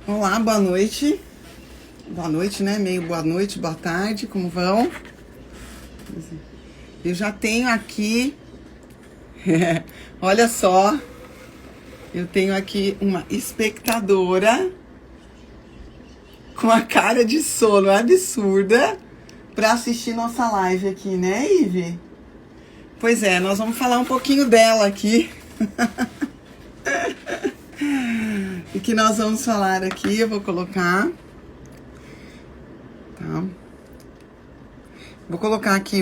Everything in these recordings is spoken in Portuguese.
Olá, boa noite. Boa noite, né? Meio boa noite, boa tarde, como vão? Eu já tenho aqui, olha só, eu tenho aqui uma espectadora com a cara de sono absurda para assistir nossa live aqui, né, Ive? Pois é, nós vamos falar um pouquinho dela aqui. O que nós vamos falar aqui, eu vou colocar. Tá. Vou colocar aqui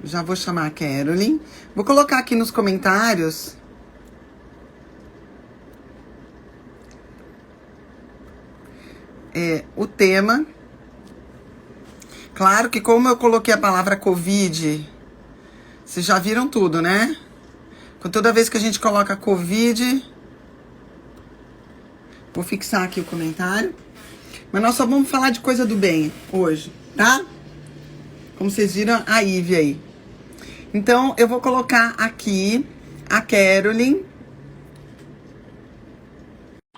já vou chamar a Carolyn. Vou colocar aqui nos comentários o tema. Claro que como eu coloquei a palavra Covid, vocês já viram tudo, né? Toda vez que a gente coloca Covid, vou fixar aqui o comentário. Mas nós só vamos falar de coisa do bem hoje, tá? Como vocês viram, a Ive aí. Então, eu vou colocar aqui a Carolyn.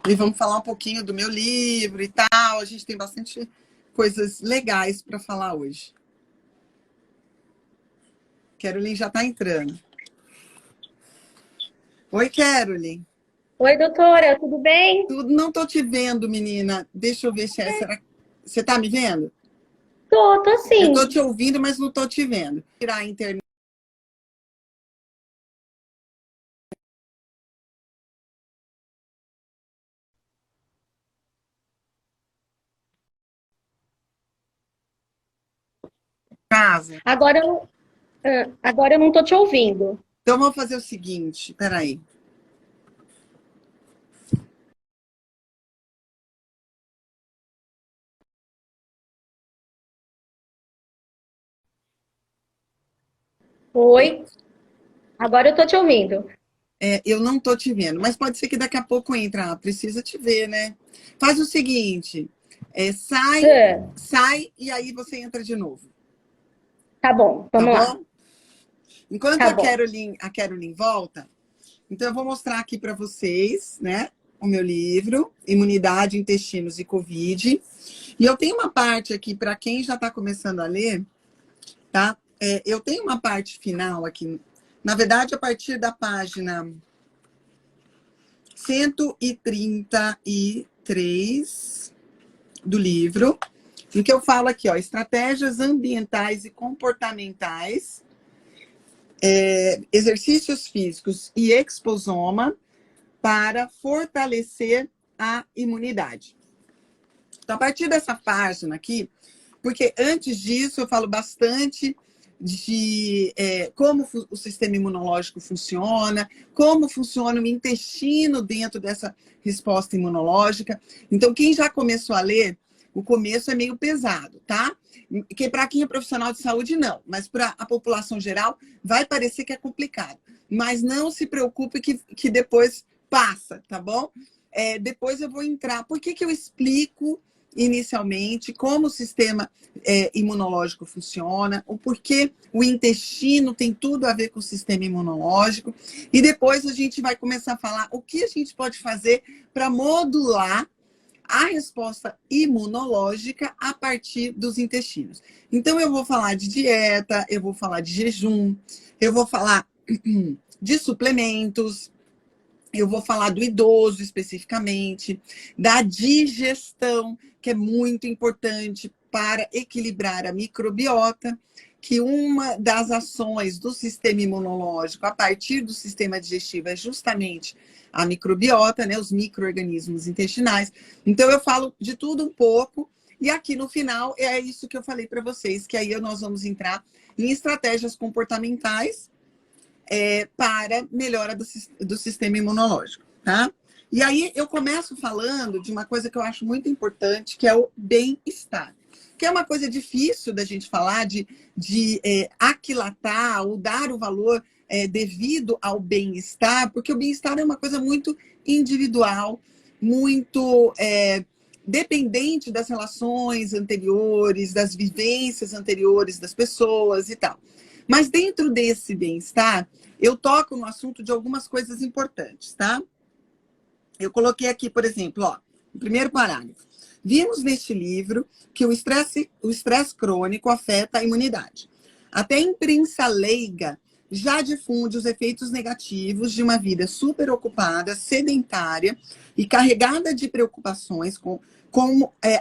E vamos falar um pouquinho do meu livro e tal. A gente tem bastante coisas legais para falar hoje. Carolyn já está entrando. Oi, Carolyn. Oi, doutora, tudo bem? Não tô te vendo, menina. Deixa eu ver se é. Será... Você tá me vendo? Tô sim. Eu tô te ouvindo, mas não tô te vendo. Tirar a internet. Casa. Agora eu não tô te ouvindo. Então vamos fazer o seguinte, peraí. Oi, agora eu tô te ouvindo. Eu não tô te vendo, mas pode ser que daqui a pouco entre. Precisa te ver, né? Faz o seguinte, sai e aí você entra de novo. Tá bom, vamos lá. Bom? Enquanto Tá a bom. Carolyn volta, então eu vou mostrar aqui para vocês, né? O meu livro, Imunidade, Intestinos e Covid. E eu tenho uma parte aqui, para quem já está começando a ler, tá? Eu tenho uma parte final aqui, na verdade, a partir da página 133 do livro, em que eu falo aqui, ó, estratégias ambientais e comportamentais, exercícios físicos e exposoma para fortalecer a imunidade. Então, a partir dessa página aqui, porque antes disso eu falo bastante de como o sistema imunológico funciona, como funciona o intestino dentro dessa resposta imunológica. Então, quem já começou a ler, o começo é meio pesado, tá? Que para quem é profissional de saúde, não. Mas para a população geral, vai parecer que é complicado. Mas não se preocupe que depois passa, tá bom? Depois eu vou entrar. Por que eu explico inicialmente como o sistema imunológico funciona, o porquê o intestino tem tudo a ver com o sistema imunológico, e depois a gente vai começar a falar o que a gente pode fazer para modular a resposta imunológica a partir dos intestinos. Então, eu vou falar de dieta, eu vou falar de jejum, eu vou falar de suplementos, eu vou falar do idoso especificamente, da digestão, que é muito importante para equilibrar a microbiota, que uma das ações do sistema imunológico a partir do sistema digestivo é justamente a microbiota, né, os micro-organismos intestinais. Então eu falo de tudo um pouco, e aqui no final é isso que eu falei para vocês, que aí nós vamos entrar em estratégias comportamentais para melhora do sistema imunológico, tá? E aí eu começo falando de uma coisa que eu acho muito importante, que é o bem-estar. Que é uma coisa difícil da gente falar, de aquilatar ou dar o valor devido ao bem-estar, porque o bem-estar é uma coisa muito individual, muito dependente das relações anteriores, das vivências anteriores das pessoas e tal. Mas dentro desse bem-estar, eu toco no assunto de algumas coisas importantes, tá? Eu coloquei aqui, por exemplo, ó, o primeiro parágrafo. Vimos neste livro que o estresse crônico afeta a imunidade. Até a imprensa leiga já difunde os efeitos negativos de uma vida superocupada, sedentária e carregada de preocupações com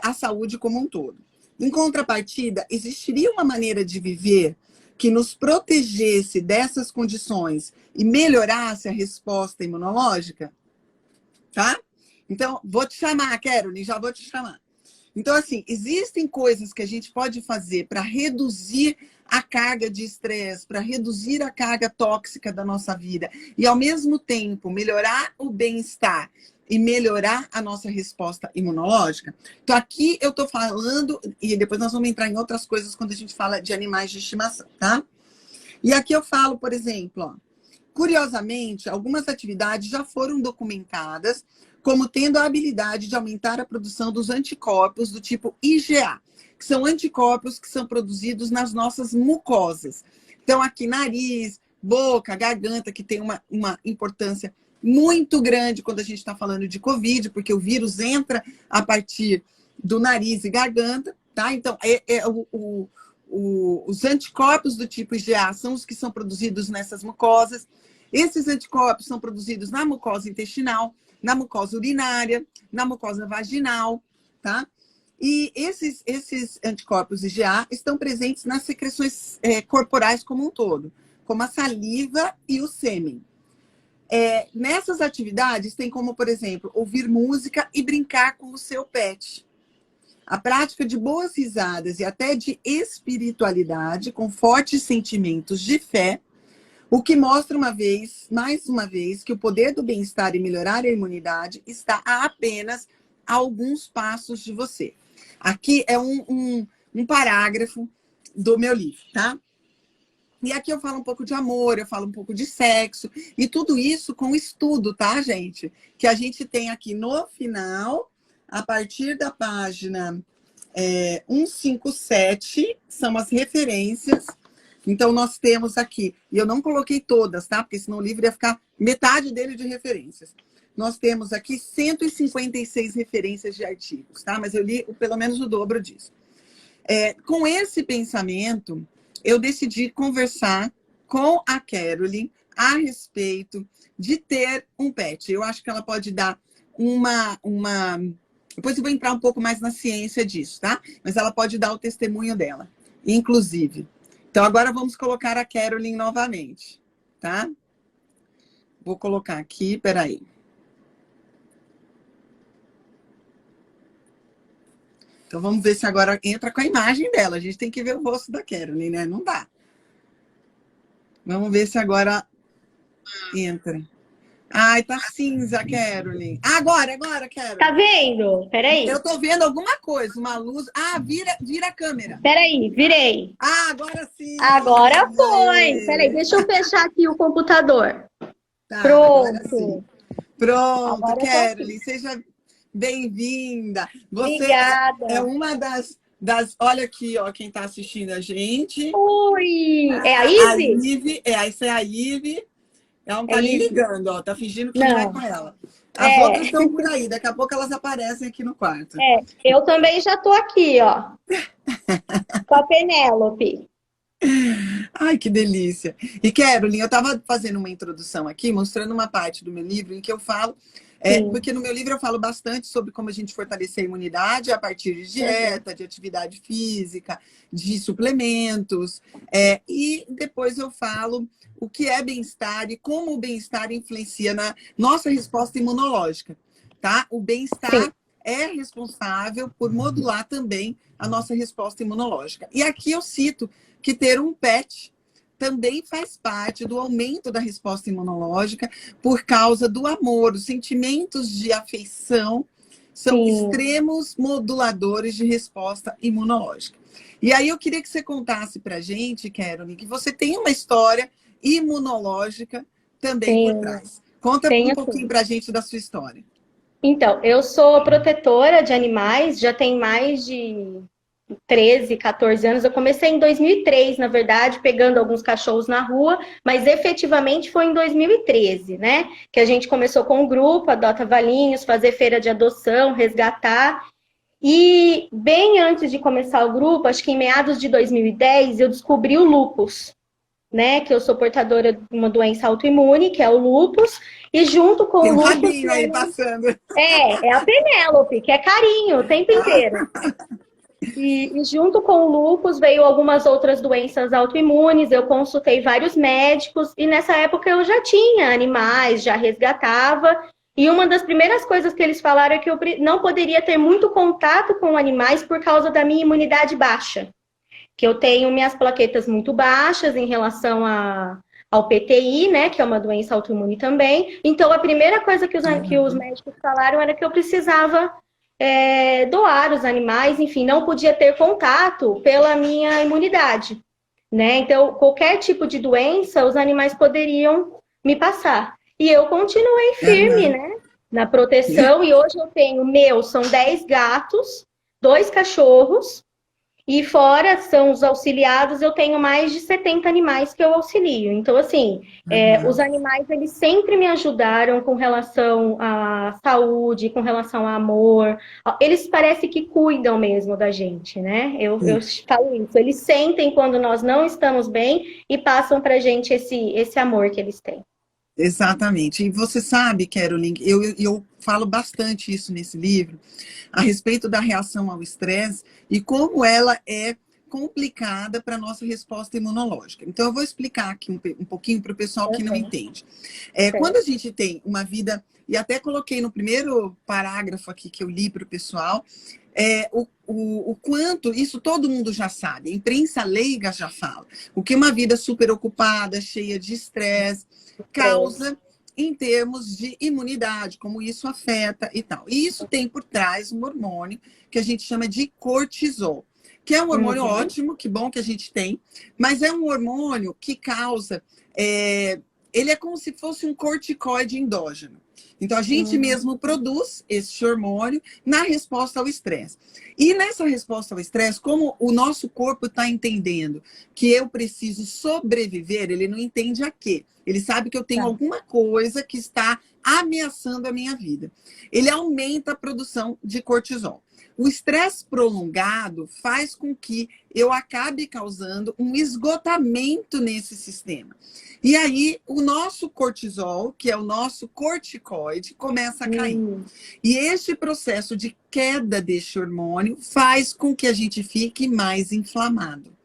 a saúde como um todo. Em contrapartida, existiria uma maneira de viver que nos protegesse dessas condições e melhorasse a resposta imunológica? Tá? Então, vou te chamar, Caroline, já vou te chamar. Então, assim, existem coisas que a gente pode fazer para reduzir a carga de estresse, para reduzir a carga tóxica da nossa vida e, ao mesmo tempo, melhorar o bem-estar e melhorar a nossa resposta imunológica. Então, aqui eu estou falando, e depois nós vamos entrar em outras coisas quando a gente fala de animais de estimação, tá? E aqui eu falo, por exemplo, ó, curiosamente, algumas atividades já foram documentadas como tendo a habilidade de aumentar a produção dos anticorpos do tipo IgA, que são anticorpos que são produzidos nas nossas mucosas. Então, aqui, nariz, boca, garganta, que tem uma importância muito grande quando a gente está falando de Covid, porque o vírus entra a partir do nariz e garganta, tá? Então, os anticorpos do tipo IgA são os que são produzidos nessas mucosas. Esses anticorpos são produzidos na mucosa intestinal, na mucosa urinária, na mucosa vaginal, tá? E esses anticorpos IgA estão presentes nas secreções corporais como um todo, como a saliva e o sêmen. Nessas atividades tem como, por exemplo, ouvir música e brincar com o seu pet. A prática de boas risadas e até de espiritualidade com fortes sentimentos de fé, o que mostra mais uma vez, que o poder do bem-estar e melhorar a imunidade está a apenas alguns passos de você. Aqui é um parágrafo do meu livro, tá? E aqui eu falo um pouco de amor, eu falo um pouco de sexo, e tudo isso com estudo, tá, gente? Que a gente tem aqui no final, a partir da página 157, são as referências. Então, nós temos aqui, e eu não coloquei todas, tá? Porque senão o livro ia ficar metade dele de referências. Nós temos aqui 156 referências de artigos, tá? Mas eu li pelo menos o dobro disso. Com esse pensamento, eu decidi conversar com a Caroline a respeito de ter um pet. Eu acho que ela pode dar uma... Depois eu vou entrar um pouco mais na ciência disso, tá? Mas ela pode dar o testemunho dela, inclusive. Então, agora vamos colocar a Caroline novamente, tá? Vou colocar aqui, peraí. Então, vamos ver se agora entra com a imagem dela. A gente tem que ver o rosto da Caroline, né? Não dá. Vamos ver se agora entra. Ai, tá cinza, Caroline. Agora, Caroline. Tá vendo? Peraí. Eu tô vendo alguma coisa, uma luz. Ah, vira a câmera. Peraí, virei. Ah, agora sim. Agora foi. Peraí, deixa eu fechar aqui o computador. Tá, Pronto. Pronto, Agora Caroline, seja bem-vinda. Você Obrigada. é uma das... Olha aqui, ó, quem tá assistindo a gente. Oi! É a Ive? Essa é a Ive. Ela não tá nem Ive. ligando, ó. Tá fingindo que não é com ela. As outras estão por aí. Daqui a pouco elas aparecem aqui no quarto. Eu também já tô aqui, ó. Com a Penélope. Ai, que delícia. E, Caroline, eu estava fazendo uma introdução aqui, mostrando uma parte do meu livro em que eu falo... porque no meu livro eu falo bastante sobre como a gente fortalecer a imunidade a partir de dieta, de atividade física, de suplementos. E depois eu falo o que é bem-estar e como o bem-estar influencia na nossa resposta imunológica, tá? O bem-estar é responsável por modular também a nossa resposta imunológica. E aqui eu cito que ter um pet também faz parte do aumento da resposta imunológica por causa do amor. Os sentimentos de afeição são extremos moduladores de resposta imunológica. E aí eu queria que você contasse pra gente, Caroline, que você tem uma história imunológica também por trás. Conta um pouquinho pra gente da sua história. Então, eu sou protetora de animais, já tem mais de 13, 14 anos. Eu comecei em 2003, na verdade, pegando alguns cachorros na rua, mas efetivamente foi em 2013, né? Que a gente começou com um grupo, Adota Valinhos, fazer feira de adoção, resgatar. E bem antes de começar o grupo, acho que em meados de 2010, eu descobri o lúpus, né? Que eu sou portadora de uma doença autoimune, que é o lúpus, e junto com Tem o um lúpus rabinho aí passando. é a Penélope, que é carinho o tempo inteiro. E junto com o lúpus veio algumas outras doenças autoimunes, eu consultei vários médicos, e nessa época eu já tinha animais, já resgatava, e uma das primeiras coisas que eles falaram é que eu não poderia ter muito contato com animais por causa da minha imunidade baixa, que eu tenho minhas plaquetas muito baixas em relação ao PTI, né, que é uma doença autoimune também. Então, a primeira coisa que os médicos falaram era que eu precisava doar os animais, enfim, não podia ter contato pela minha imunidade, né? Então, qualquer tipo de doença, os animais poderiam me passar. E eu continuei firme, Uhum. né, na proteção, e hoje eu tenho são 10 gatos, 2 cachorros, e fora são os auxiliados, eu tenho mais de 70 animais que eu auxilio. Então, assim, os animais, eles sempre me ajudaram com relação à saúde, com relação ao amor. Eles parecem que cuidam mesmo da gente, né? Eu falo isso. Eles sentem quando nós não estamos bem e passam pra gente esse amor que eles têm. Exatamente. E você sabe, Caroline, eu falo bastante isso nesse livro, a respeito da reação ao estresse e como ela é complicada para a nossa resposta imunológica. Então, eu vou explicar aqui um pouquinho para o pessoal que não entende. Quando a gente tem uma vida, e até coloquei no primeiro parágrafo aqui que eu li para o pessoal, o quanto, isso todo mundo já sabe, a imprensa leiga já fala, o que uma vida super ocupada, cheia de estresse, causa em termos de imunidade, como isso afeta e tal. E isso tem por trás um hormônio que a gente chama de cortisol, que é um hormônio ótimo, que bom que a gente tem, mas é um hormônio que causa... ele é como se fosse um corticoide endógeno. Então, a gente mesmo produz esse hormônio na resposta ao estresse. E nessa resposta ao estresse, como o nosso corpo está entendendo que eu preciso sobreviver, ele não entende a quê? Ele sabe que eu tenho alguma coisa que está ameaçando a minha vida. Ele aumenta a produção de cortisol. O estresse prolongado faz com que eu acabe causando um esgotamento nesse sistema. E aí, o nosso cortisol, que é o nosso corticoide, começa a cair. E este processo de queda deste hormônio faz com que a gente fique mais inflamado.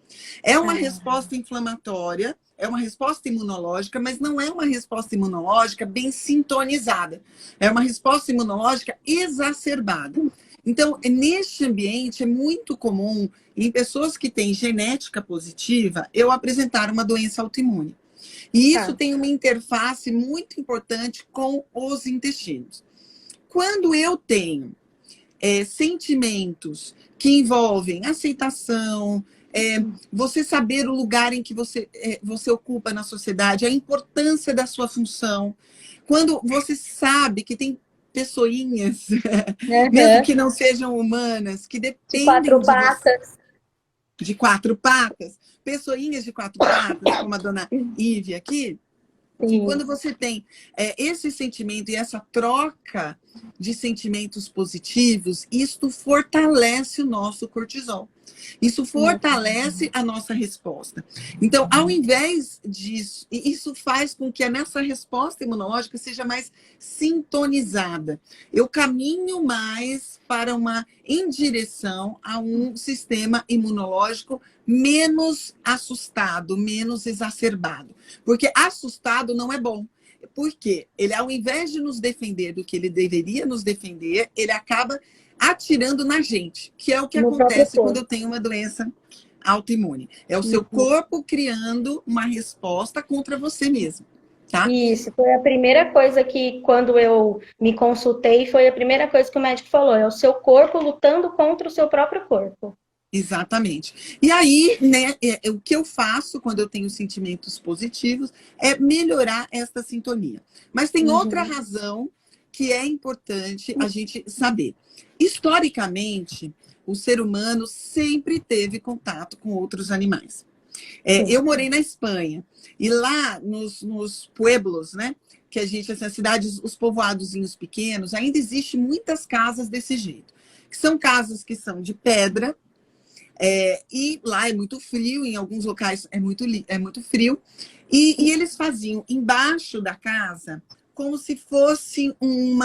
É uma resposta inflamatória, é uma resposta imunológica, mas não é uma resposta imunológica bem sintonizada. É uma resposta imunológica exacerbada. Então, neste ambiente, é muito comum, em pessoas que têm genética positiva, eu apresentar uma doença autoimune. E isso tem uma interface muito importante com os intestinos. Quando eu tenho sentimentos que envolvem aceitação, você saber o lugar em que você ocupa na sociedade, a importância da sua função, quando você sabe que tem pessoinhas, mesmo que não sejam humanas, que dependem de você. De 4 patas, pessoinhas de 4 patas, como a dona Ive aqui, que quando você tem esse sentimento e essa troca de sentimentos positivos, isto fortalece o nosso cortisol. Isso fortalece a nossa resposta. Então, ao invés disso, isso faz com que a nossa resposta imunológica seja mais sintonizada. Eu caminho mais em direção a um sistema imunológico menos assustado, menos exacerbado. Porque assustado não é bom. Porque ele, ao invés de nos defender do que ele deveria nos defender, ele acaba atirando na gente, que é o que acontece quando eu tenho uma doença autoimune. É o seu corpo criando uma resposta contra você mesmo. Tá? Isso, foi a primeira coisa que, quando eu me consultei, foi a primeira coisa que o médico falou, é o seu corpo lutando contra o seu próprio corpo. Exatamente. E aí, né, o que eu faço quando eu tenho sentimentos positivos é melhorar esta sintonia. Mas tem outra razão que é importante a gente saber? Historicamente, o ser humano sempre teve contato com outros animais. Eu morei na Espanha, e lá nos pueblos, né? Que a gente, assim, as cidades, os povoadozinhos pequenos, ainda existe muitas casas desse jeito. Que são casas que são de pedra, e lá é muito frio, em alguns locais é muito frio, e eles faziam embaixo da casa como se fosse um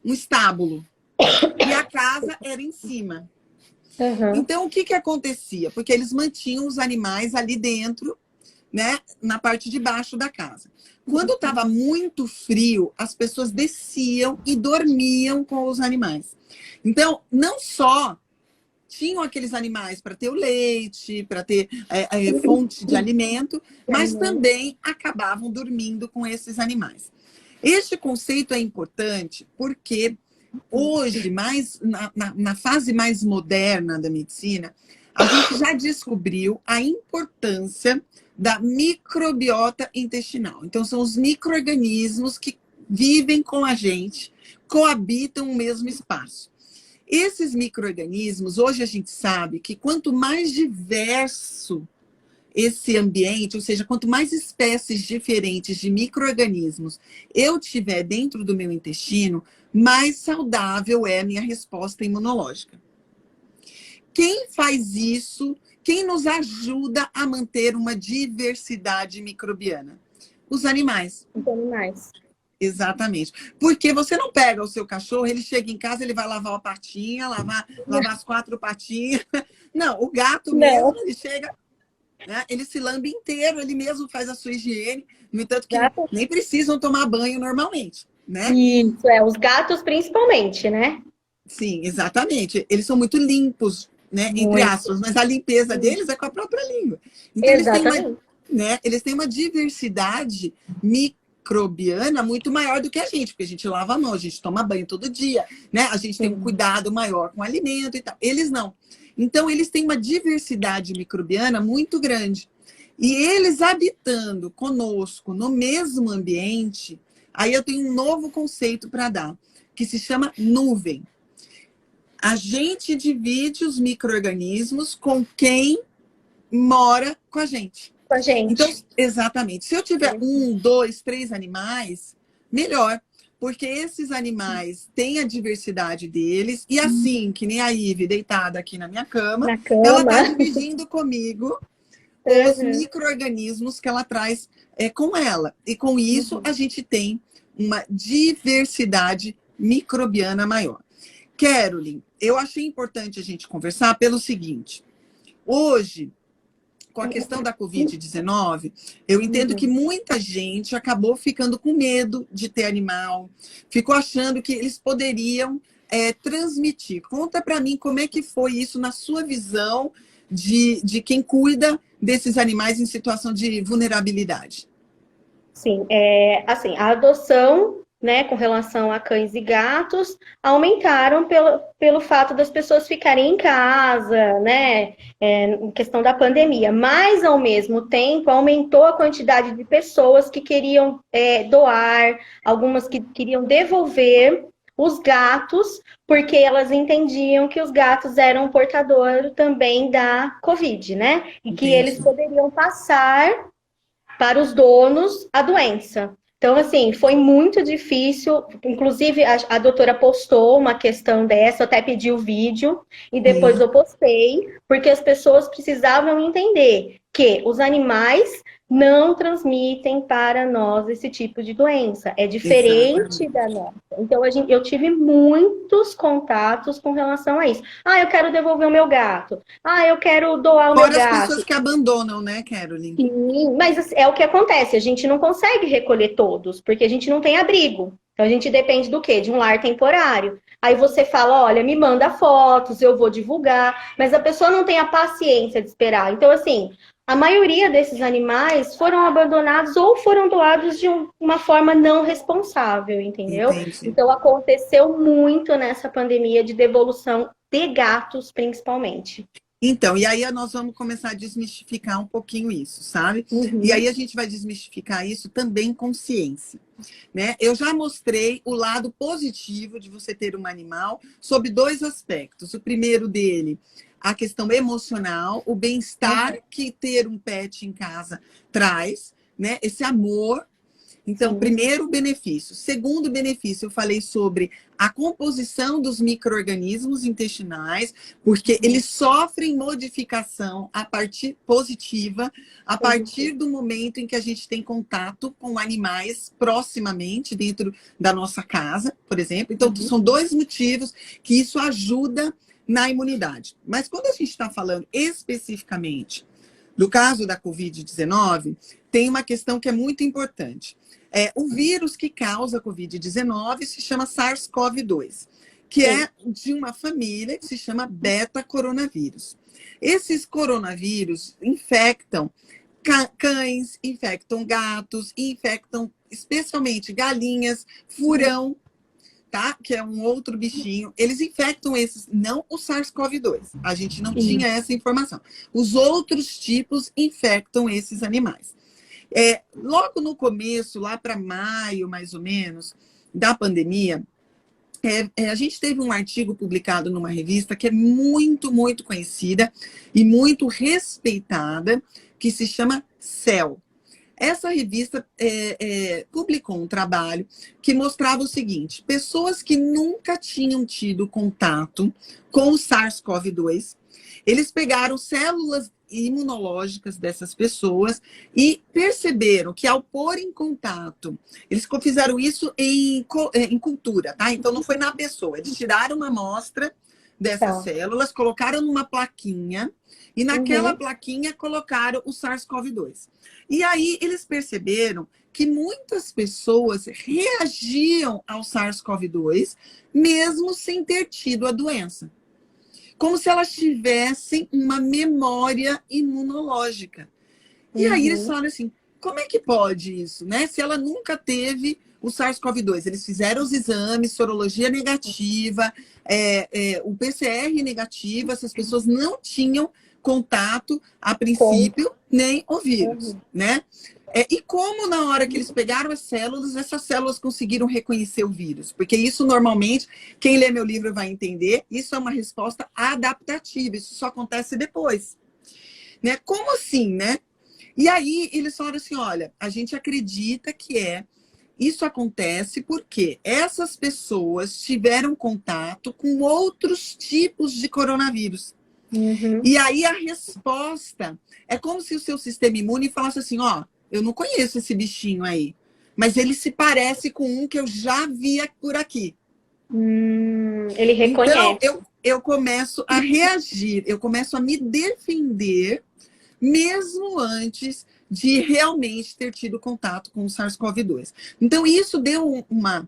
estábulo, e a casa era em cima. Então, o que acontecia? Porque eles mantinham os animais ali dentro, né, na parte de baixo da casa. Quando estava muito frio, as pessoas desciam e dormiam com os animais. Então, não só tinham aqueles animais para ter o leite, para ter fonte de alimento, mas também acabavam dormindo com esses animais. Este conceito é importante porque hoje, na fase mais moderna da medicina, a gente já descobriu a importância da microbiota intestinal. Então, são os micro-organismos que vivem com a gente, coabitam o mesmo espaço. Esses micro-organismos, hoje a gente sabe que quanto mais diverso esse ambiente, ou seja, quanto mais espécies diferentes de micro-organismos eu tiver dentro do meu intestino, mais saudável é a minha resposta imunológica. Quem faz isso? Quem nos ajuda a manter uma diversidade microbiana? Os animais. Os animais. Exatamente. Porque você não pega o seu cachorro, ele chega em casa, ele vai lavar a patinha, lavar as 4 patinhas. Não, o gato mesmo, ele chega, né, ele se lambe inteiro, ele mesmo faz a sua higiene. No entanto, que nem precisam tomar banho normalmente, né? Isso, os gatos principalmente, né? Sim, exatamente. Eles são muito limpos, né? Entre aspas, mas a limpeza deles é com a própria língua. Então, eles têm uma diversidade microbiana muito maior do que a gente, porque a gente lava a mão, a gente toma banho todo dia, né? A gente tem um cuidado maior com o alimento e tal. Eles não. Então, eles têm uma diversidade microbiana muito grande. E eles habitando conosco no mesmo ambiente, aí eu tenho um novo conceito para dar, que se chama nuvem. A gente divide os micro-organismos com quem mora com a gente. Com a gente. Então, exatamente. Se eu tiver 1, 2, 3 animais, melhor. Porque esses animais têm a diversidade deles. E assim, que nem a Ive, deitada aqui na minha cama, ela está dividindo comigo os micro-organismos que ela traz com ela. E com isso, a gente tem uma diversidade microbiana maior. Caroline, eu achei importante a gente conversar pelo seguinte. Hoje, com a questão da Covid-19, eu entendo que muita gente acabou ficando com medo de ter animal, ficou achando que eles poderiam transmitir. Conta para mim como é que foi isso na sua visão de quem cuida desses animais em situação de vulnerabilidade. Sim, assim, a adoção, né, com relação a cães e gatos, aumentaram pelo fato das pessoas ficarem em casa, né, em questão da pandemia. Mas, ao mesmo tempo, aumentou a quantidade de pessoas que queriam doar, algumas que queriam devolver os gatos, porque elas entendiam que os gatos eram portadores também da Covid, né? E que eles poderiam passar para os donos a doença. Então, assim, foi muito difícil. Inclusive, a doutora postou uma questão dessa, eu até pedi o vídeo e depois eu postei, porque as pessoas precisavam entender que os animais não transmitem para nós esse tipo de doença. É diferente da nossa. Então, eu tive muitos contatos com relação a isso. Ah, eu quero devolver o meu gato. Ah, eu quero doar o meu gato. Fora as pessoas que abandonam, né, Caroline? Sim, mas é o que acontece. A gente não consegue recolher todos, porque a gente não tem abrigo. Então, a gente depende do quê? De um lar temporário. Aí você fala, olha, me manda fotos, eu vou divulgar. Mas a pessoa não tem a paciência de esperar. Então, assim, a maioria desses animais foram abandonados ou foram doados de uma forma não responsável, entendeu? Entendi. Então, aconteceu muito nessa pandemia de devolução de gatos, principalmente. Então, e aí nós vamos começar a desmistificar um pouquinho isso, sabe? E aí a gente vai desmistificar isso também com ciência, né? Eu já mostrei o lado positivo de você ter um animal sob 2 aspectos. O primeiro dele, a questão emocional, o bem-estar que ter um pet em casa traz, né? Esse amor. Então, primeiro benefício. Segundo benefício, eu falei sobre a composição dos micro-organismos intestinais, porque eles sofrem modificação a partir positiva, a partir do momento em que a gente tem contato com animais proximamente dentro da nossa casa, por exemplo. Então, são 2 motivos que isso ajuda na imunidade. Mas quando a gente está falando especificamente do caso da Covid-19, tem uma questão que é muito importante. O vírus que causa a Covid-19 se chama SARS-CoV-2, que é de uma família que se chama beta-coronavírus. Esses coronavírus infectam cães, infectam gatos, infectam especialmente galinhas, furão, tá? Que é um outro bichinho. Eles infectam esses, não o SARS-CoV-2. A gente não tinha essa informação. Os outros tipos infectam esses animais. Logo no começo, lá para maio, mais ou menos, da pandemia, a gente teve um artigo publicado numa revista que é muito, muito conhecida e muito respeitada, que se chama Cell. Essa revista publicou um trabalho que mostrava o seguinte: pessoas que nunca tinham tido contato com o SARS-CoV-2, eles pegaram células imunológicas dessas pessoas e perceberam que ao pôr em contato, eles fizeram isso em cultura, tá? Então não foi na pessoa, eles tiraram uma amostra dessas células, colocaram numa plaquinha e naquela plaquinha colocaram o SARS-CoV-2. E aí eles perceberam que muitas pessoas reagiam ao SARS-CoV-2 mesmo sem ter tido a doença. Como se elas tivessem uma memória imunológica. E aí eles falaram assim, como é que pode isso, né? Se ela nunca teve o SARS-CoV-2. Eles fizeram os exames, sorologia negativa, o PCR negativo, essas pessoas não tinham contato, a princípio, nem o vírus, né? E como na hora que eles pegaram as células, essas células conseguiram reconhecer o vírus? Porque isso normalmente, quem lê meu livro vai entender, isso é uma resposta adaptativa, isso só acontece depois. Né? Como assim, né? E aí eles falaram assim, olha, a gente acredita que isso acontece porque essas pessoas tiveram contato com outros tipos de coronavírus. E aí a resposta é como se o seu sistema imune falasse assim, ó, eu não conheço esse bichinho aí, mas ele se parece com um que eu já via por aqui. Ele reconhece. Então, eu começo a reagir, eu começo a me defender, mesmo antes de realmente ter tido contato com o SARS-CoV-2. Então, isso deu uma...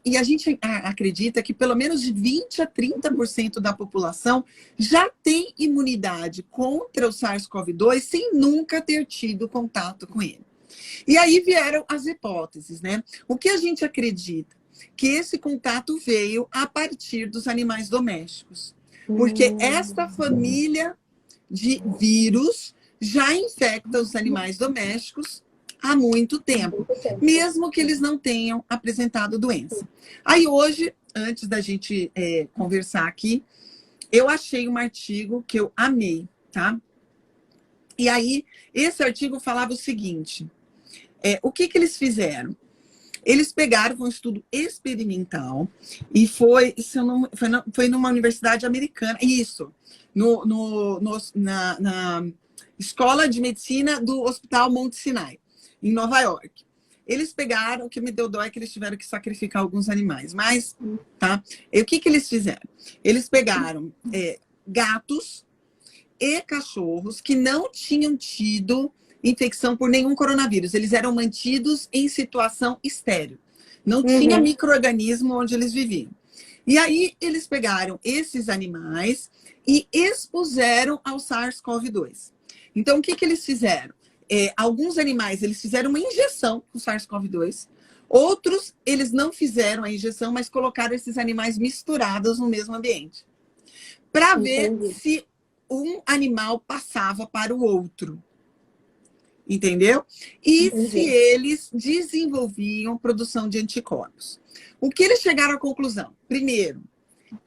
E a gente acredita que pelo menos de 20% a 30% da população já tem imunidade contra o SARS-CoV-2 sem nunca ter tido contato com ele. E aí vieram as hipóteses, né? O que a gente acredita? Que esse contato veio a partir dos animais domésticos. Porque esta família de vírus já infecta os animais domésticos há muito tempo, mesmo que eles não tenham apresentado doença. Aí hoje, antes da gente conversar aqui, eu achei um artigo que eu amei, tá? E aí, esse artigo falava o seguinte, o que eles fizeram? Eles pegaram um estudo experimental e foi numa universidade americana, isso, na Escola de Medicina do Hospital Mount Sinai, em Nova York. Eles pegaram, o que me deu dó é que eles tiveram que sacrificar alguns animais, mas, tá? E o que eles fizeram? Eles pegaram gatos e cachorros que não tinham tido infecção por nenhum coronavírus. Eles eram mantidos em situação estéril. Não tinha micro-organismo onde eles viviam. E aí, eles pegaram esses animais e expuseram ao SARS-CoV-2. Então, o que eles fizeram? Alguns animais, eles fizeram uma injeção com SARS-CoV-2. Outros, eles não fizeram a injeção, mas colocaram esses animais misturados no mesmo ambiente. Para ver se um animal passava para o outro. Entendeu? E Entendi. se eles desenvolviam produção de anticorpos. O que eles chegaram à conclusão? Primeiro,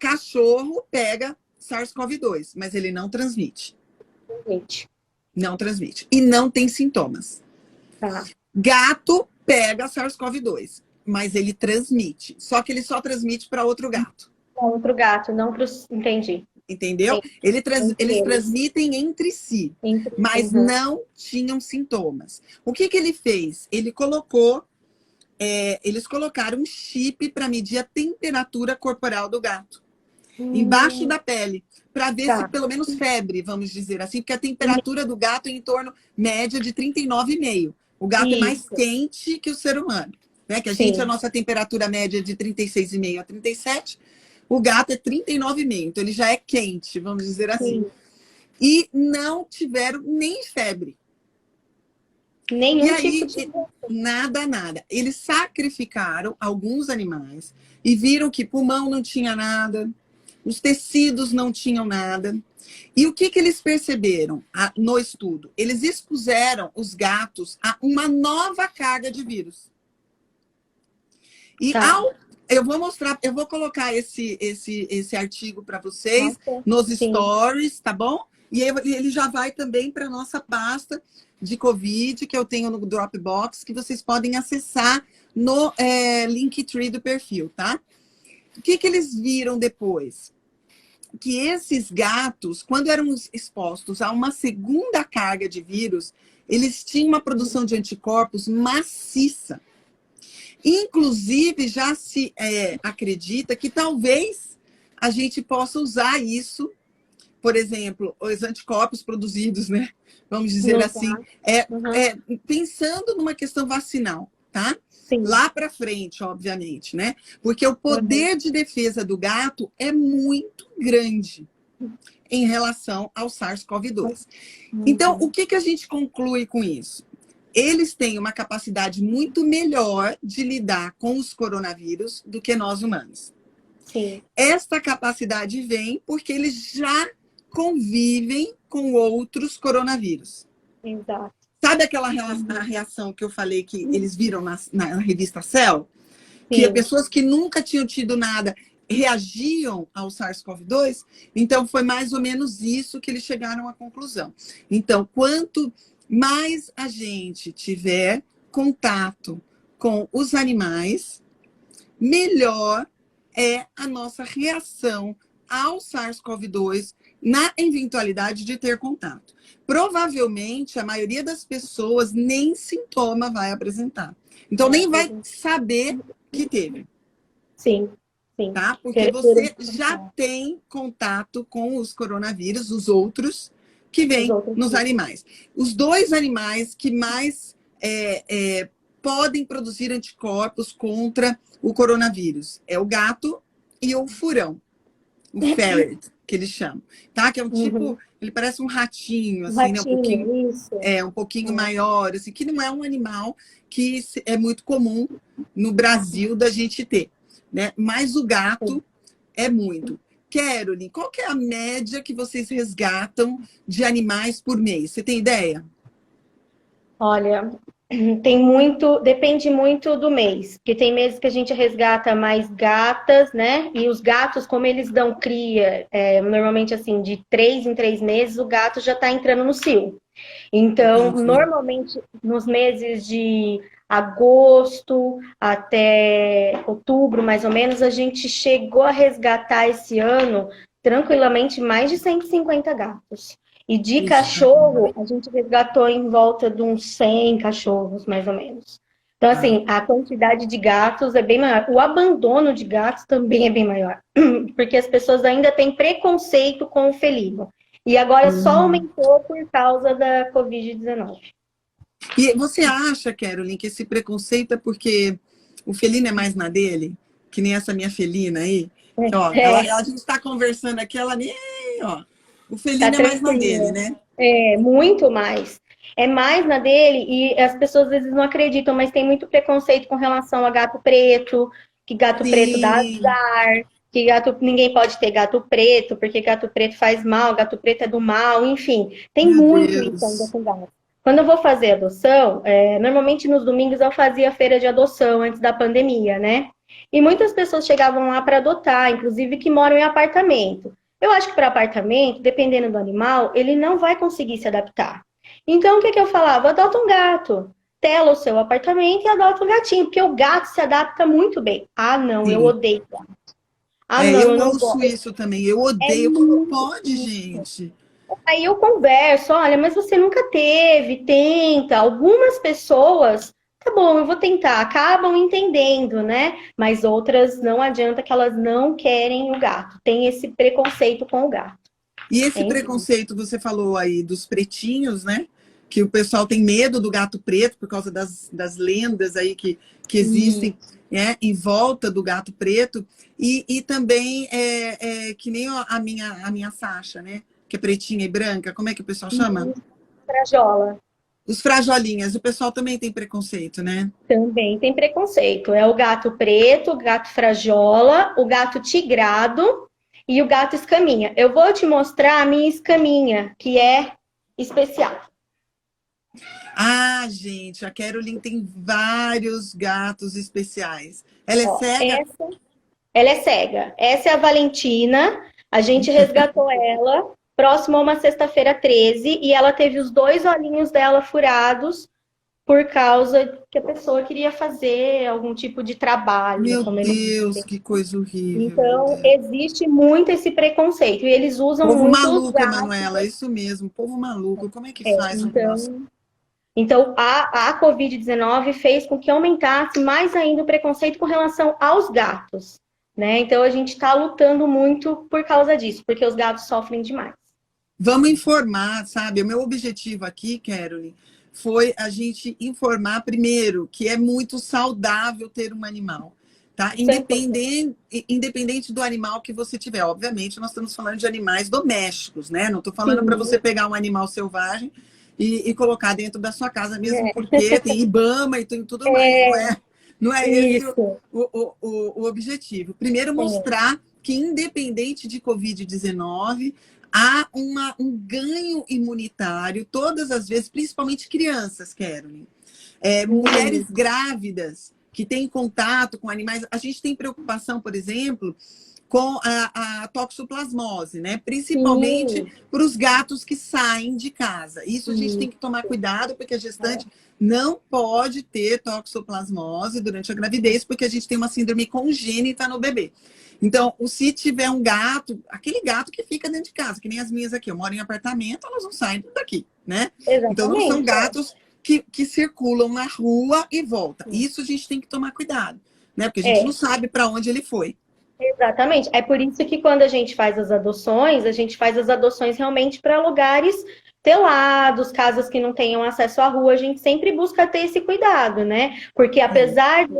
cachorro pega SARS-CoV-2, mas ele não transmite. Gente. Não transmite. E não tem sintomas. Tá. Gato pega SARS-CoV-2, mas ele transmite. Só que ele só transmite para outro gato. Outro gato, não para os... Entendi. Entendeu? Eles transmitem entre si, mas não tinham sintomas. O que ele fez? Eles colocaram um chip para medir a temperatura corporal do gato. Embaixo da pele, para ver se pelo menos febre, vamos dizer assim, porque a temperatura do gato é em torno média de 39,5. O gato é mais quente que o ser humano, né? Que a nossa temperatura média é de 36,5 a 37. O gato é 39,5, então ele já é quente, vamos dizer assim. E não tiveram nem febre. Nenhum tipo de... Nada. Eles sacrificaram alguns animais e viram que pulmão não tinha nada, os tecidos não tinham nada. E o que eles perceberam no estudo? Eles expuseram os gatos a uma nova carga de vírus. E eu vou mostrar, eu vou colocar esse artigo para vocês nos stories, tá bom? E ele já vai também para a nossa pasta de Covid, que eu tenho no Dropbox, que vocês podem acessar no Linktree do perfil, tá? O que eles viram depois? Que esses gatos, quando eram expostos a uma segunda carga de vírus, eles tinham uma produção de anticorpos maciça. Inclusive, já se acredita que talvez a gente possa usar isso, por exemplo, os anticorpos produzidos, né? Vamos dizer assim, pensando numa questão vacinal, tá? Sim. Lá para frente, obviamente, né? Porque o poder de defesa do gato é muito grande em relação ao SARS-CoV-2. Então, o que a gente conclui com isso? Eles têm uma capacidade muito melhor de lidar com os coronavírus do que nós humanos. Sim. Esta capacidade vem porque eles já convivem com outros coronavírus. Exato. Sabe aquela reação que eu falei que eles viram na revista Cell? Que pessoas que nunca tinham tido nada reagiam ao SARS-CoV-2? Então, foi mais ou menos isso que eles chegaram à conclusão. Então, quanto mais a gente tiver contato com os animais, melhor é a nossa reação ao SARS-CoV-2 na eventualidade de ter contato. Provavelmente, a maioria das pessoas nem sintoma vai apresentar. Então, nem vai saber que teve. Sim. Tá? Porque você já tem contato com os coronavírus, os outros, que vêm nos animais. Os dois animais que mais podem produzir anticorpos contra o coronavírus é o gato e o furão, o ferret, que eles chamam, tá? Que é um tipo, ele parece um ratinho, assim, né? Um pouquinho maior, assim, que não é um animal que é muito comum no Brasil da gente ter, né? Mas o gato é muito. Caroline, qual que é a média que vocês resgatam de animais por mês? Você tem ideia? Olha, depende muito do mês, porque tem meses que a gente resgata mais gatas, né? E os gatos, como eles dão cria, normalmente assim, de 3 em 3 meses, o gato já está entrando no cio. Então, normalmente, nos meses de agosto até outubro, mais ou menos, a gente chegou a resgatar esse ano, tranquilamente, mais de 150 gatos. E de cachorro, a gente resgatou em volta de uns 100 cachorros, mais ou menos. Então, assim, a quantidade de gatos é bem maior. O abandono de gatos também é bem maior. Porque as pessoas ainda têm preconceito com o felino. E agora só aumentou por causa da Covid-19. E você acha, Caroline, que esse preconceito é porque o felino é mais na dele? Que nem essa minha felina aí? Ó, a gente está conversando aqui, ela nem... Ó, o felino é mais na dele, né? É, muito mais. É mais na dele e as pessoas às vezes não acreditam, mas tem muito preconceito com relação a gato preto, que gato preto dá azar. que ninguém pode ter gato preto, porque gato preto faz mal, gato preto é do mal, enfim. Tem Meu muito Deus. isso ainda com gato. Quando eu vou fazer adoção, normalmente nos domingos eu fazia feira de adoção antes da pandemia, né? E muitas pessoas chegavam lá para adotar, inclusive que moram em apartamento. Eu acho que para apartamento, dependendo do animal, ele não vai conseguir se adaptar. Então, o que eu falava? Adota um gato. Tela o seu apartamento e adota um gatinho, porque o gato se adapta muito bem. Ah, não, eu Sim. odeio gato. Ah, não, Eu eu não ouço gosto. isso também. Eu odeio. Como pode, gente? Aí eu converso, olha, mas você nunca teve, tenta. Algumas pessoas, tá bom, eu vou tentar, acabam entendendo, né? Mas outras não adianta que elas não querem o gato. Tem esse preconceito com o gato. E esse preconceito, você falou aí dos pretinhos, né? Que o pessoal tem medo do gato preto por causa das lendas aí que existem, né, em volta do gato preto. E também que nem a minha Sasha, né? Que é pretinha e branca. Como é que o pessoal chama? Frajola. Os frajolinhas. O pessoal também tem preconceito, né? Também tem preconceito. É o gato preto, o gato frajola, o gato tigrado e o gato escaminha. Eu vou te mostrar a minha escaminha, que é especial. Ah, gente, a Carolyn tem vários gatos especiais. Ela é cega? Ela é cega. Essa é a Valentina. A gente resgatou ela próximo a uma sexta-feira 13 e ela teve os 2 olhinhos dela furados por causa que a pessoa queria fazer algum tipo de trabalho. Meu Deus, que coisa horrível. Então, existe muito esse preconceito. E eles usam Povo muito maluco, os Emanuela, isso mesmo. Povo maluco. Como é que faz um negócio? Então, a Covid-19 fez com que aumentasse mais ainda o preconceito com relação aos gatos, né? Então, a gente está lutando muito por causa disso, porque os gatos sofrem demais. Vamos informar, sabe? O meu objetivo aqui, Carolyn, foi a gente informar primeiro que é muito saudável ter um animal, tá? Independente do animal que você tiver. Obviamente, nós estamos falando de animais domésticos, né? Não estou falando para você pegar um animal selvagem e colocar dentro da sua casa mesmo, porque tem IBAMA e tem tudo mais. Não é esse o objetivo. Primeiro, mostrar que, independente de Covid-19, há um ganho imunitário todas as vezes, principalmente crianças, Carolyn. Mulheres grávidas que têm contato com animais. A gente tem preocupação, por exemplo, com a toxoplasmose, né? Principalmente para os gatos que saem de casa. Isso a gente tem que tomar cuidado, porque a gestante não pode ter toxoplasmose durante a gravidez, porque a gente tem uma síndrome congênita no bebê. Então, se tiver um gato, aquele gato que fica dentro de casa, que nem as minhas aqui, eu moro em apartamento, elas não saem daqui, né? Exatamente. Então, não são gatos que circulam na rua e voltam. Isso a gente tem que tomar cuidado, né? Porque a gente não sabe para onde ele foi. Exatamente. É por isso que quando a gente faz as adoções realmente para lugares telados, casas que não tenham acesso à rua, a gente sempre busca ter esse cuidado, né? Porque apesar de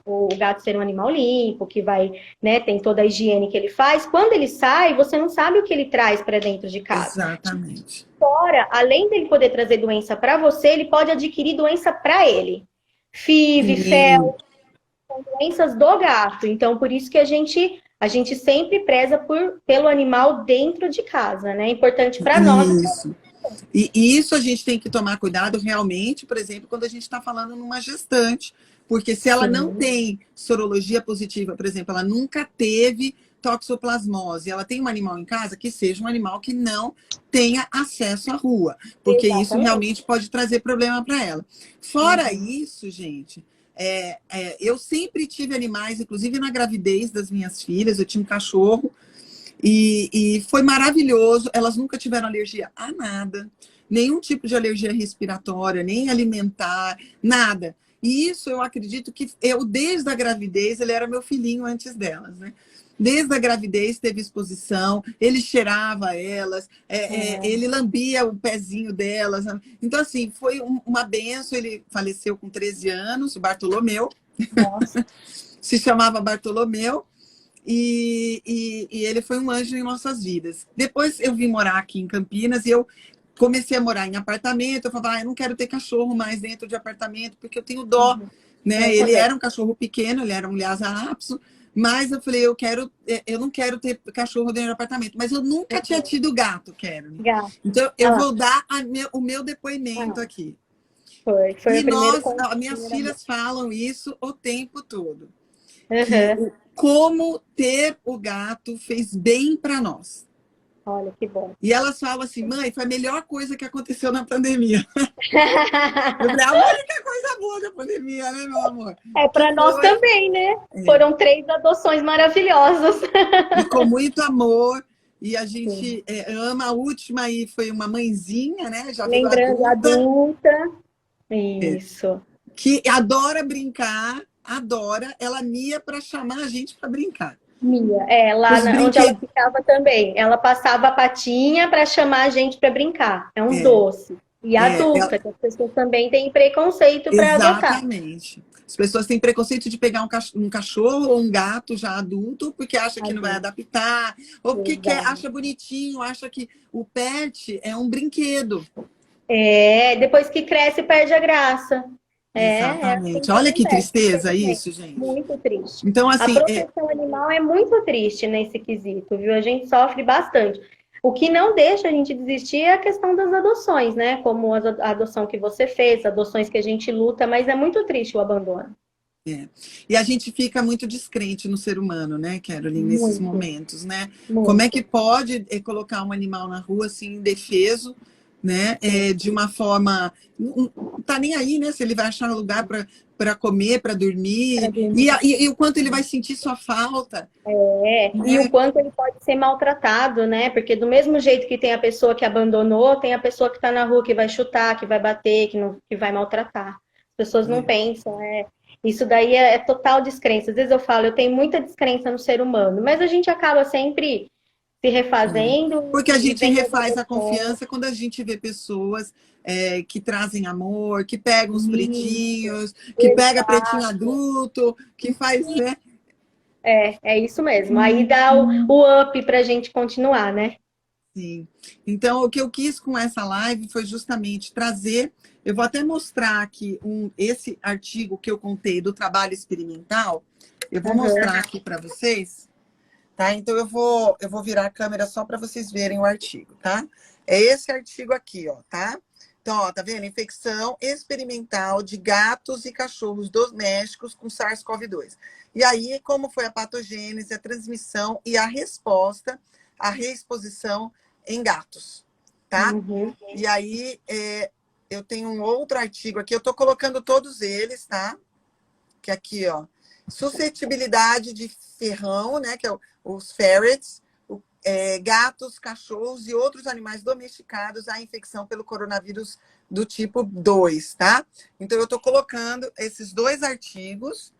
o gato ser um animal limpo, que vai, né, tem toda a higiene que ele faz, quando ele sai, você não sabe o que ele traz para dentro de casa. Exatamente. Fora, além dele poder trazer doença para você, ele pode adquirir doença para ele. FIV, fel, são doenças do gato. Então, por isso que a gente sempre preza pelo animal dentro de casa, né? É importante para nós. Isso. E isso a gente tem que tomar cuidado realmente, por exemplo, quando a gente está falando numa gestante. Porque se ela não tem sorologia positiva, por exemplo, ela nunca teve toxoplasmose, ela tem um animal em casa, que seja um animal que não tenha acesso à rua. Porque isso realmente pode trazer problema para ela. Fora isso, gente... eu sempre tive animais, inclusive na gravidez das minhas filhas, eu tinha um cachorro e foi maravilhoso. Elas nunca tiveram alergia a nada, nenhum tipo de alergia respiratória, nem alimentar, nada. E isso eu acredito que desde a gravidez, ele era meu filhinho antes delas, né? Desde a gravidez teve exposição, ele cheirava elas, ele lambia o pezinho delas. Então, assim, foi uma benção. Ele faleceu com 13 anos, o Bartolomeu. Nossa. Se chamava Bartolomeu. E ele foi um anjo em nossas vidas. Depois eu vim morar aqui em Campinas e eu comecei a morar em apartamento. Eu falava, eu não quero ter cachorro mais dentro de apartamento, porque eu tenho dó. Né? Ele era um cachorro pequeno, ele era um Lhasa Apso, Mas eu falei, eu não quero ter cachorro dentro do apartamento. Mas eu nunca tinha tido gato, Carolyn. Gato. Então, eu vou dar o meu depoimento aqui. Foi E o primeiro minhas filhas falam isso o tempo todo. Uhum. Como ter o gato fez bem para nós. Olha, que bom. E elas falam assim, mãe, foi a melhor coisa que aconteceu na pandemia. Eu falei, a única coisa boa da pandemia, né, meu amor? É para nós também, né? Foram 3 adoções maravilhosas. E com muito amor. E a gente ama. A última aí foi uma mãezinha, né? Já virou adulta. Isso. Que adora brincar, adora. Ela mia para chamar a gente para brincar. Mia, lá onde ela ficava também. Ela passava a patinha para chamar a gente para brincar. É um doce. E adulta, que as pessoas também têm preconceito para adotar. Exatamente. As pessoas têm preconceito de pegar um cachorro ou um gato já adulto porque acha que não vai adaptar, ou porque acha bonitinho, acha que o pet é um brinquedo. Depois que cresce, perde a graça. Exatamente. Olha que tristeza isso, gente. Muito triste. Então, assim, a proteção animal é muito triste nesse quesito, viu? A gente sofre bastante. O que não deixa a gente desistir é a questão das adoções, né? Como a adoção que você fez, adoções que a gente luta, mas é muito triste o abandono. E a gente fica muito descrente no ser humano, né, Carolyn, nesses momentos, né? Muito. Como é que pode colocar um animal na rua assim, indefeso, né? De uma forma. Não tá nem aí, né? Se ele vai achar um lugar para comer, para dormir. E o quanto ele vai sentir sua falta. E o quanto ele pode ser maltratado, né? Porque do mesmo jeito que tem a pessoa que abandonou, tem a pessoa que está na rua que vai chutar, que vai bater, que vai maltratar. As pessoas não pensam, Isso daí é total descrença. Às vezes eu falo, eu tenho muita descrença no ser humano, mas a gente acaba sempre se refazendo. Porque a gente refaz a confiança quando a gente vê pessoas que trazem amor, que pegam os pretinhos, que pega pretinho adulto, que faz, né? É isso mesmo. Aí dá o up pra gente continuar, né? Sim. Então, o que eu quis com essa live foi justamente trazer. Eu vou até mostrar aqui esse artigo que eu contei do trabalho experimental. Eu vou mostrar aqui para vocês. Tá? Então, eu vou virar a câmera só para vocês verem o artigo, tá? É esse artigo aqui, ó, tá? Então, ó, tá vendo? Infecção experimental de gatos e cachorros domésticos com SARS-CoV-2. E aí, como foi a patogênese, a transmissão e a resposta à reexposição em gatos, tá? E aí, eu tenho um outro artigo aqui, eu tô colocando todos eles, tá? Que aqui, ó, suscetibilidade de ferrão, né? Que é os ferrets, gatos, cachorros e outros animais domesticados à infecção pelo coronavírus do tipo 2, tá? Então, eu estou colocando esses 2 artigos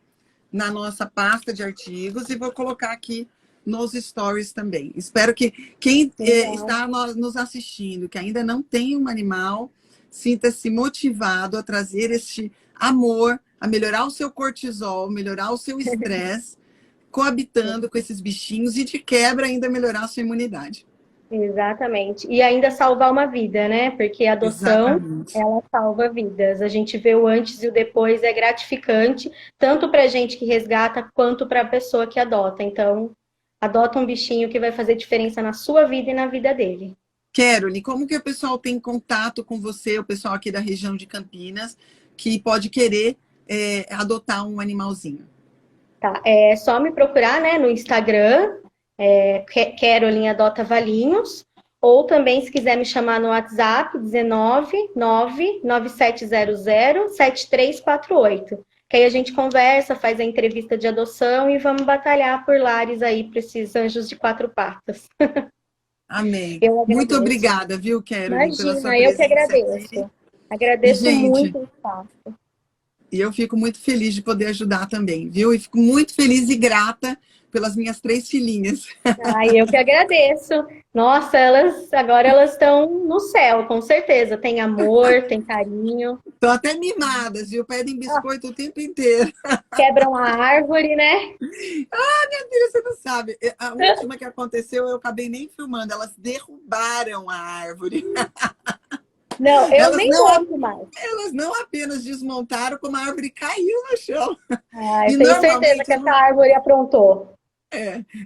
na nossa pasta de artigos e vou colocar aqui nos stories também. Espero que quem está nos assistindo, que ainda não tem um animal, sinta-se motivado a trazer este amor, a melhorar o seu cortisol, melhorar o seu estresse, coabitando com esses bichinhos e de quebra ainda melhorar a sua imunidade. Exatamente. E ainda salvar uma vida, né? Porque a adoção, ela salva vidas. A gente vê o antes e o depois, é gratificante, tanto para a gente que resgata, quanto para a pessoa que adota. Então, adota um bichinho que vai fazer diferença na sua vida e na vida dele. Carolyn, como que o pessoal tem contato com você, o pessoal aqui da região de Campinas, que pode querer adotar um animalzinho? Tá, é só me procurar, né, no Instagram, Carolyn Adota Valinhos, ou também se quiser me chamar no WhatsApp, 19997007348. Que aí a gente conversa, faz a entrevista de adoção e vamos batalhar por lares aí para esses anjos de 4 patas. Amém. Muito obrigada, viu, Carolyn, pela sua presença. Eu que agradeço. Aqui. Agradeço muito o espaço. E eu fico muito feliz de poder ajudar também, viu? E fico muito feliz e grata pelas minhas 3 filhinhas. Eu que agradeço. Nossa, agora elas estão no céu, com certeza. Tem amor, tem carinho. Estão até mimadas, viu? Pedem biscoito o tempo inteiro. Quebram a árvore, né? Minha filha, você não sabe. A última que aconteceu, eu acabei nem filmando. Elas derrubaram a árvore. Não, eu Elas nem não, gosto mais. elas não apenas desmontaram, como a árvore caiu no chão. Ai, E tenho certeza normalmente que essa árvore aprontou.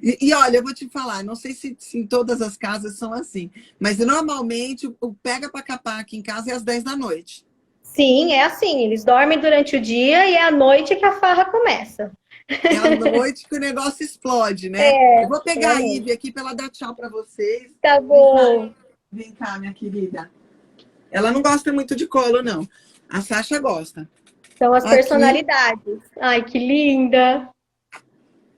E olha, eu vou te falar, não sei se em todas as casas são assim, mas normalmente o pega para capar aqui em casa é às 10 da noite. Sim, é assim. Eles dormem durante o dia e é à noite que a farra começa. É à noite que o negócio explode, né? Eu vou É pegar à a noite. Ivy aqui para ela dar tchau para vocês. Tá Vem cá, bom. vem cá, minha querida. Ela não gosta muito de colo, não. A Sasha gosta. São as Aqui, personalidades. Ai, que linda.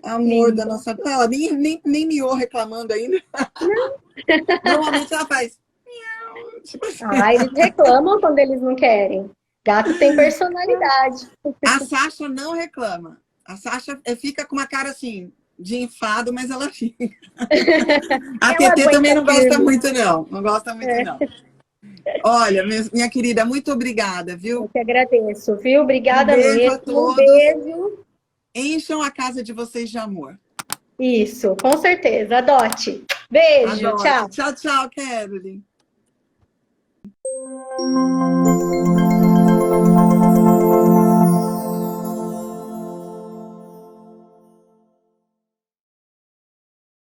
amor da Linda. nossa. Ela nem miou reclamando ainda. Normalmente ela faz. Tipo assim. Ah, eles reclamam quando eles não querem. Gato tem personalidade. A Sasha não reclama. A Sasha fica com uma cara assim, de enfado, mas ela fica. A Ela TT também aguenta não gosta firme. muito, não. Não gosta muito, não. Olha, minha querida, muito obrigada, Eu viu? que agradeço, viu? Um Obrigada beijo a mesmo. Um todos. beijo. Encham a casa de vocês de amor. Isso, com certeza. Adote. Beijo, Adote. tchau. Tchau, tchau, Caroline.